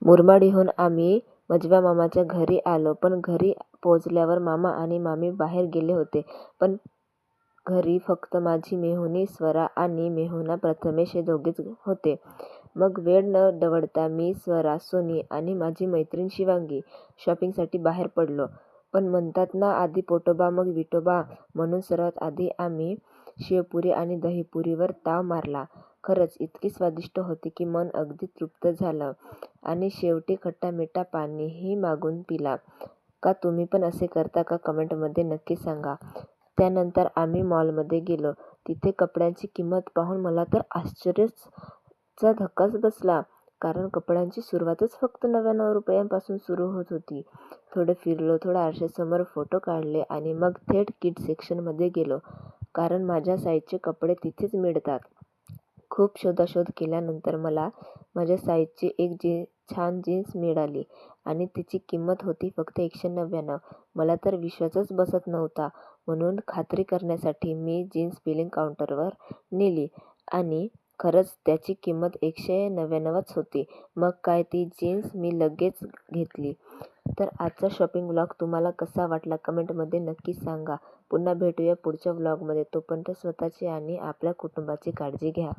मुरबाडहून आम्ही मजव्या मामाच्या घरी आलो. पण घरी पोहोचल्यावर मामा आणि मामी बाहेर गेले होते. पण घरी फक्त माझी मेहुणी स्वरा आणि मेहुणा प्रथमेश हे दोघेच होते. मग वेळ न दवडता मी, स्वरा, सोनी आणि माझी मैत्रीण शिवांगी शॉपिंगसाठी बाहेर पडलो. पण म्हणतात ना, आधी पोटोबा मग विठोबा, म्हणून सर्वात आधी आम्ही शेवपुरी आणि दहीपुरीवर ताव मारला. खरंच इतकी स्वादिष्ट होती की मन अगदी तृप्त झालं. आणि शेवटी खट्टा मिठा पाणीही मागून पिला. का तुम्ही पण असे करता का? कमेंटमध्ये नक्की सांगा. त्यानंतर आम्ही मॉलमध्ये गेलो. तिथे कपड्यांची किंमत पाहून मला तर आश्चर्याचा धक्काच बसला. कारण कपड्यांची सुरुवातच फक्त 99 रुपयांपासून सुरू होत होती. थोडे फिरलो, थोडा आरशासमोर फोटो काढले आणि मग थेट किड्स सेक्शनमध्ये गेलो. कारण माझ्या साईजचे कपडे तिथेच मिळतात. खूप शोधाशोध केल्यानंतर मला माझ्या साईजची एक छान जीन्स मिळाली आणि तिची किंमत होती फक्त 199. मला तर विश्वासच बसत नव्हता. म्हणून खात्री करण्यासाठी मी जीन्स बिलिंग काउंटरवर नेली आणि खरंच त्याची किंमत 199च होती. मग काय, ती जीन्स मी लगेच घेतली. तर आजचा शॉपिंग व्लॉग तुम्हाला कसा वाटला कमेंटमध्ये नक्की सांगा. पुन्हा भेटूया पुढच्या व्लॉगमध्ये. तोपर्यंत स्वतःची आणि आपल्या कुटुंबाची काळजी घ्या.